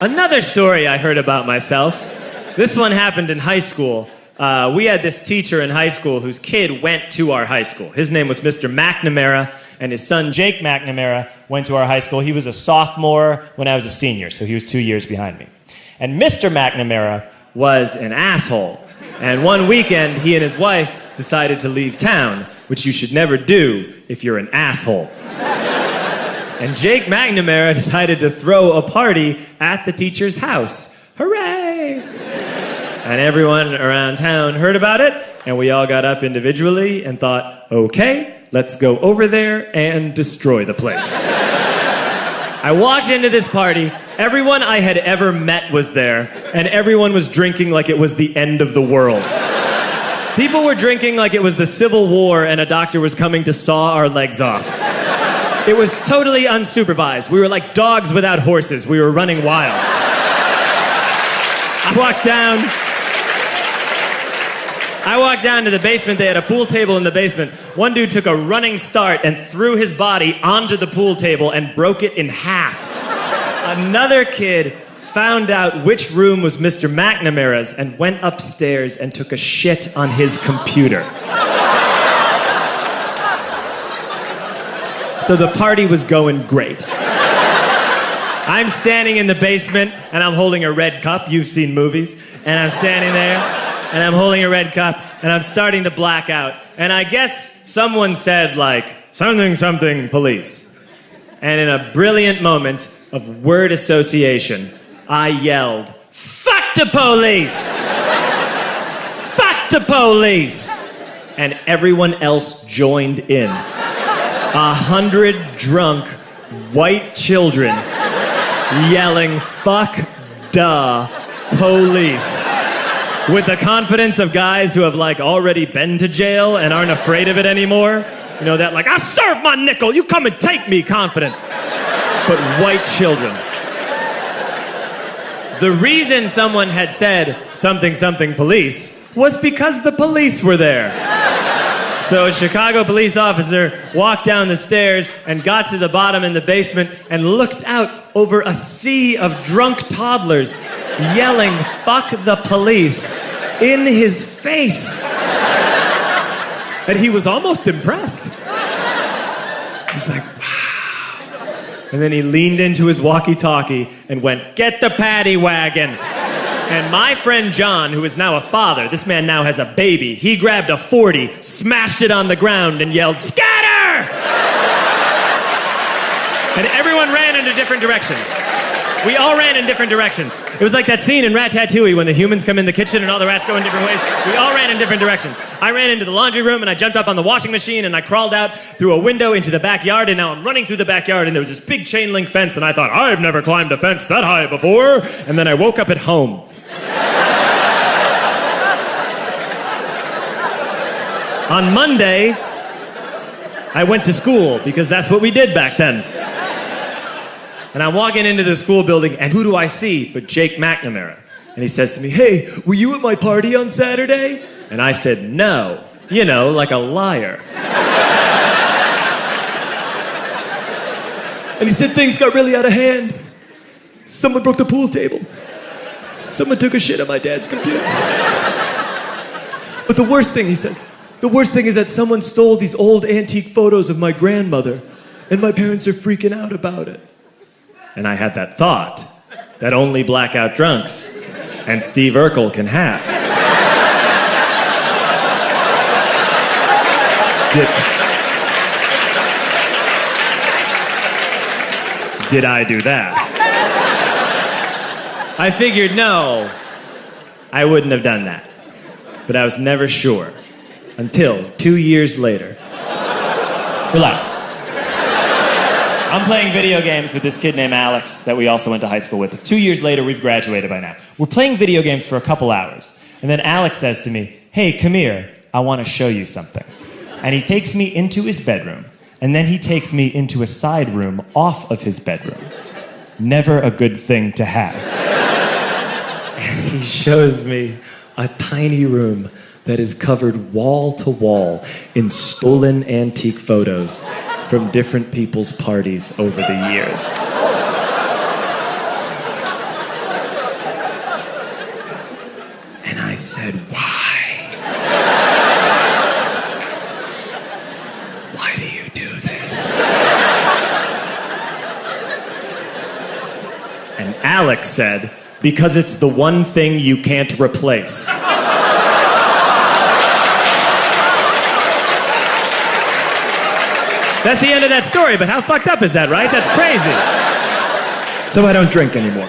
Another story I heard about myself. This one happened in high school. We had this teacher in high school whose kid went to our high school. His name was Mr. McNamara, and his son Jake McNamara went to our high school. He was a sophomore when I was a senior, so he was 2 years behind me. And Mr. McNamara was an asshole. And one weekend, he and his wife decided to leave town, which you should never do if you're an asshole. And Jake McNamara decided to throw a party at the teacher's house. Hooray! And everyone around town heard about it, and we all got up individually and thought, okay, let's go over there and destroy the place. I walked into this party, everyone I had ever met was there, and everyone was drinking like it was the end of the world. People were drinking like it was the Civil War and a doctor was coming to saw our legs off. It was totally unsupervised. We were like dogs without horses. We were running wild. I walked down to the basement. They had a pool table in the basement. One dude took a running start and threw his body onto the pool table and broke it in half. Another kid found out which room was Mr. McNamara's and went upstairs and took a shit on his computer. So the party was going great. I'm standing in the basement and I'm holding a red cup. You've seen movies. And I'm standing there and I'm holding a red cup and I'm starting to black out. And I guess someone said like, something, something, police. And in a brilliant moment of word association, I yelled, fuck the police! Fuck the police! And everyone else joined in. 100 drunk white children yelling, fuck the police. With the confidence of guys who have like already been to jail and aren't afraid of it anymore. You know, that like, I serve my nickel, you come and take me confidence. But white children. The reason someone had said something, something, police was because the police were there. So a Chicago police officer walked down the stairs and got to the bottom in the basement and looked out over a sea of drunk toddlers yelling, fuck the police, in his face. And he was almost impressed. He was like, wow. And then he leaned into his walkie-talkie and went, get the paddy wagon. And my friend John, who is now a father, this man now has a baby, he grabbed a 40, smashed it on the ground, and yelled, scatter! And everyone ran in a different direction. We all ran in different directions. It was like that scene in Ratatouille when the humans come in the kitchen and all the rats go in different ways. We all ran in different directions. I ran into the laundry room and I jumped up on the washing machine and I crawled out through a window into the backyard, and now I'm running through the backyard and there was this big chain link fence and I thought, I've never climbed a fence that high before. And then I woke up at home. On Monday, I went to school because that's what we did back then. And I'm walking into the school building, and who do I see but Jake McNamara? And he says to me, hey, were you at my party on Saturday? And I said, no. You know, like a liar. And he said things got really out of hand. Someone broke the pool table. Someone took a shit on my dad's computer. But the worst thing, he says, the worst thing is that someone stole these old antique photos of my grandmother, and my parents are freaking out about it. And I had that thought that only blackout drunks and Steve Urkel can have. Did I do that? I figured, no, I wouldn't have done that. But I was never sure until 2 years later. Relax. I'm playing video games with this kid named Alex that we also went to high school with. 2 years later, we've graduated by now. We're playing video games for a couple hours. And then Alex says to me, hey, come here, I want to show you something. And he takes me into his bedroom. And then he takes me into a side room off of his bedroom. Never a good thing to have. And he shows me a tiny room that is covered wall to wall in stolen antique photos from different people's parties over the years. said, why? Why do you do this? And Alex said, because it's the one thing you can't replace. That's the end of that story, but how fucked up is that, right? That's crazy. So I don't drink anymore.